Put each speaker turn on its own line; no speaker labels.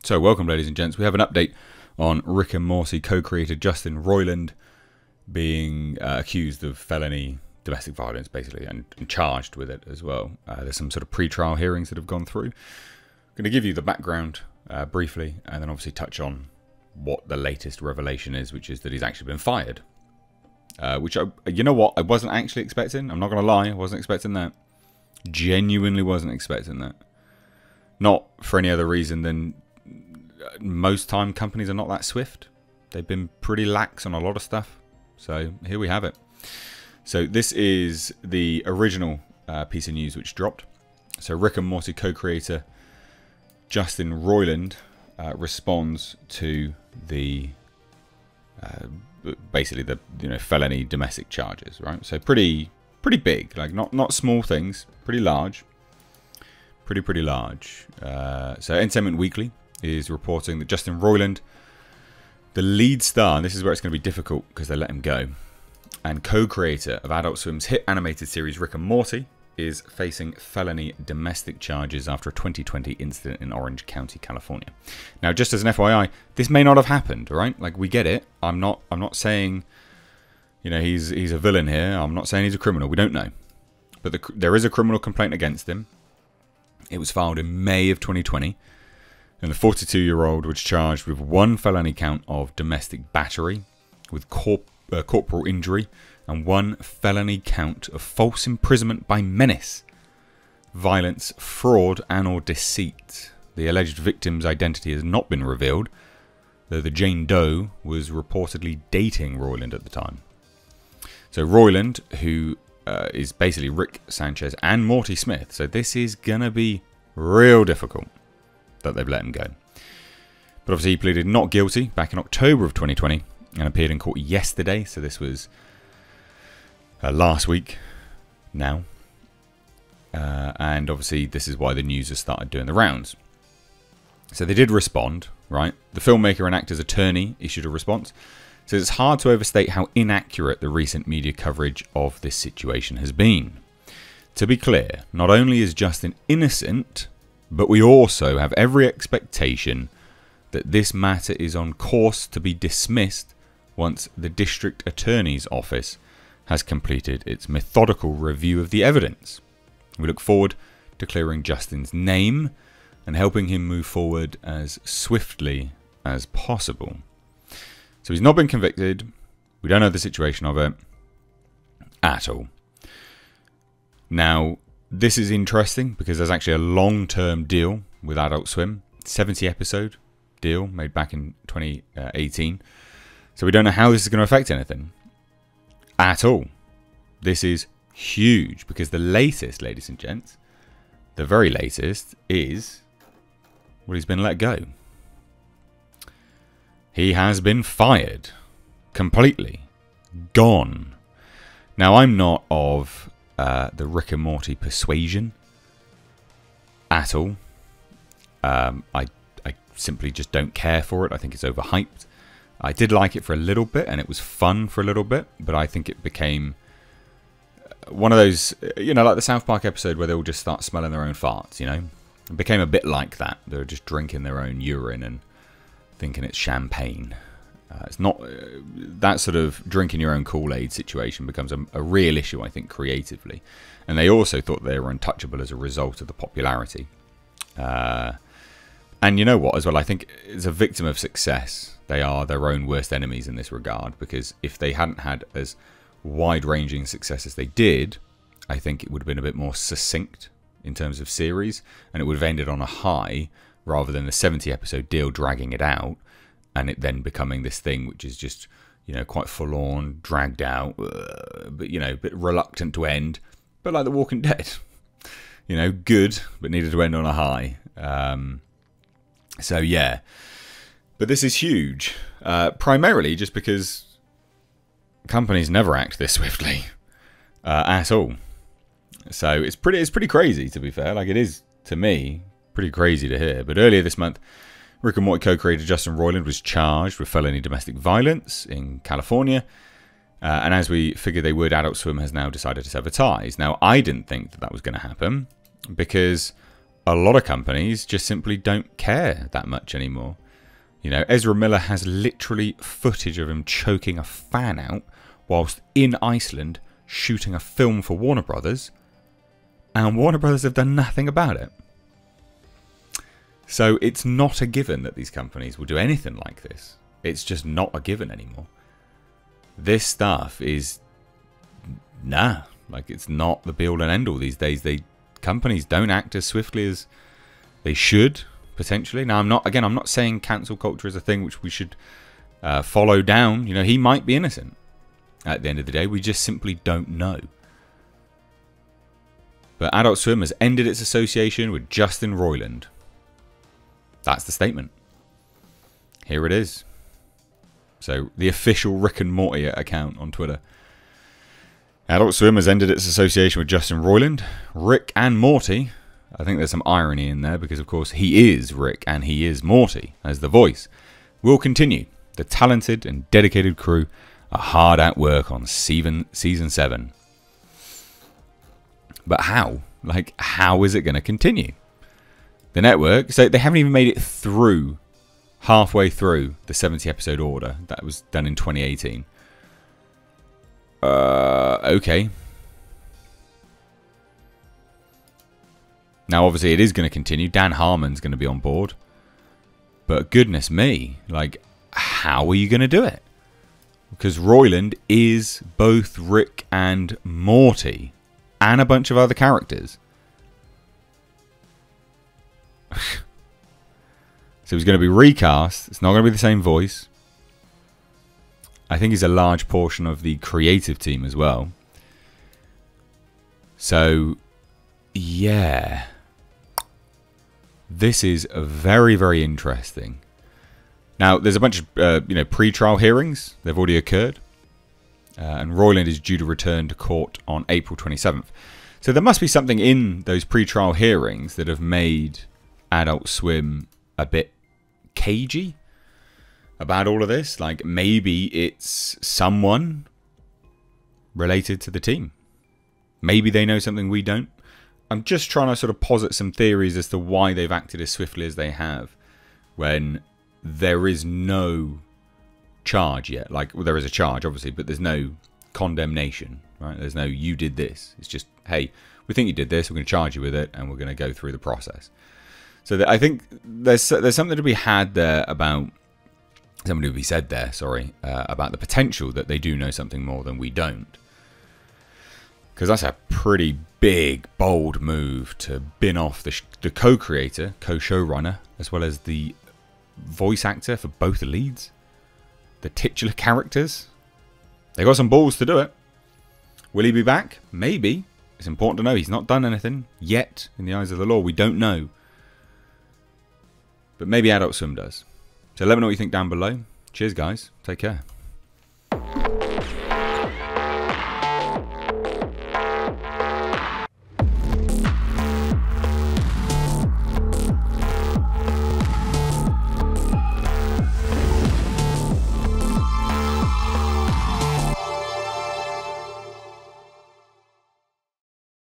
So welcome, ladies and gents. We have an update on Rick and Morty co-creator Justin Roiland being accused of felony domestic violence, basically, and charged with it as well. There's some sort of pre-trial hearings that have gone through. I'm going to give you the background briefly, and then obviously touch on what the latest revelation is, which is that he's actually been fired. Which, you know what, I wasn't actually expecting. I'm not going to lie, I wasn't expecting that. Genuinely wasn't expecting that. Not for any other reason than most time companies are not that swift. They've been pretty lax on a lot of stuff. So here we have it. So this is the original piece of news which dropped. So Rick and Morty co-creator Justin Roiland responds to the basically the felony domestic charges, right? So pretty big, like not small things, pretty large, pretty large. So Entertainment Weekly is reporting that Justin Roiland, the lead star, and this is where it's going to be difficult because they let him go, and co-creator of Adult Swim's hit animated series Rick and Morty, is facing felony domestic charges after a 2020 incident in Orange County, California. Now, just as an FYI, this may not have happened, right? Like, we get it. I'm not saying, he's a villain here. I'm not saying he's a criminal. We don't know. But there is a criminal complaint against him. It was filed in May of 2020. And the 42-year-old was charged with one felony count of domestic battery with corporal injury and one felony count of false imprisonment by menace, violence, fraud, and or deceit. The alleged victim's identity has not been revealed, though the Jane Doe was reportedly dating Roiland at the time. So Roiland, who is basically Rick Sanchez and Morty Smith, so this is going to be real difficult that they've let him go. But obviously he pleaded not guilty back in October of 2020 and appeared in court yesterday, so this was last week now. And obviously this is why the news has started doing the rounds. So they did respond, right? The filmmaker and actor's attorney issued a response. So it's hard to overstate how inaccurate the recent media coverage of this situation has been. To be clear, not only is Justin innocent, but we also have every expectation that this matter is on course to be dismissed once the district attorney's office has completed its methodical review of the evidence. We look forward to clearing Justin's name and helping him move forward as swiftly as possible. So he's not been convicted. We don't know the situation of it at all. Now, this is interesting because there's actually a long-term deal with Adult Swim. 70-episode deal made back in 2018. So we don't know how this is going to affect anything at all. This is huge because the latest, ladies and gents, the very latest is, well, he's been let go. He has been fired. Completely. Gone. Now, I'm not of the Rick and Morty persuasion at all. I simply just don't care for it. I think it's overhyped. I did like it for a little bit, and it was fun for a little bit, but I think it became one of those, like the South Park episode where they all just start smelling their own farts, It became a bit like that. They were just drinking their own urine and thinking it's champagne. It's not that sort of drinking your own Kool-Aid situation becomes a real issue, I think, creatively. And they also thought they were untouchable as a result of the popularity. And you know what, as well, I think as a victim of success, they are their own worst enemies in this regard, because if they hadn't had as wide-ranging success as they did, I think it would have been a bit more succinct in terms of series, and it would have ended on a high rather than the 70-episode deal dragging it out, and it then becoming this thing which is just, quite full-on, dragged out, but, a bit reluctant to end, but like The Walking Dead. Good, but needed to end on a high. So, yeah. But this is huge, primarily just because companies never act this swiftly at all. So it's pretty crazy, to be fair. Like, it is, to me, pretty crazy to hear. But earlier this month, Rick and Morty co-creator Justin Roiland was charged with felony domestic violence in California. And as we figured they would, Adult Swim has now decided to sever ties. Now, I didn't think that was going to happen because a lot of companies just simply don't care that much anymore. You know, Ezra Miller has literally footage of him choking a fan out whilst in Iceland shooting a film for Warner Brothers, and Warner Brothers have done nothing about it. So it's not a given that these companies will do anything like this. It's just not a given anymore. This stuff is, like, it's not the be-all and end-all these days. Companies don't act as swiftly as they should, potentially. Now, I'm not saying cancel culture is a thing which we should follow down. You know, he might be innocent at the end of the day. We just simply don't know. But Adult Swim has ended its association with Justin Roiland. That's the statement. Here it is. So, the official Rick and Morty account on Twitter. Adult Swim has ended its association with Justin Roiland. Rick and Morty. I think there's some irony in there because, of course, he is Rick and he is Morty as the voice. Will continue. The talented and dedicated crew are hard at work on season 7. But how? Like, how is it going to continue? The network, so they haven't even made it through, halfway through the 70 episode order. That was done in 2018. Okay. Now, obviously, it is going to continue. Dan Harmon's going to be on board. But goodness me, like, how are you going to do it? Because Roiland is both Rick and Morty and a bunch of other characters. So he's going to be recast. It's not going to be the same voice. I think he's a large portion of the creative team as well. So, yeah. This is very, very interesting. Now, there's a bunch of pre-trial hearings. They've already occurred. And Roiland is due to return to court on April 27th. So there must be something in those pre-trial hearings that have made Adult Swim a bit cagey about all of this. Like, maybe it's someone related to the team. Maybe they know something we don't. I'm just trying to sort of posit some theories as to why they've acted as swiftly as they have when there is no charge yet. Like, well, there is a charge, obviously, but there's no condemnation, right? There's no, you did this. It's just, hey, we think you did this. We're going to charge you with it, and we're going to go through the process. So I think there's something to be had there about, something to be said there, sorry, about the potential that they do know something more than we don't. Because that's a pretty big, bold move to bin off the co-creator, co-showrunner, as well as the voice actor for both the leads. The titular characters. They got some balls to do it. Will he be back? Maybe. It's important to know he's not done anything yet in the eyes of the law. We don't know. But maybe Adult Swim does. So let me know what you think down below. Cheers, guys. Take care.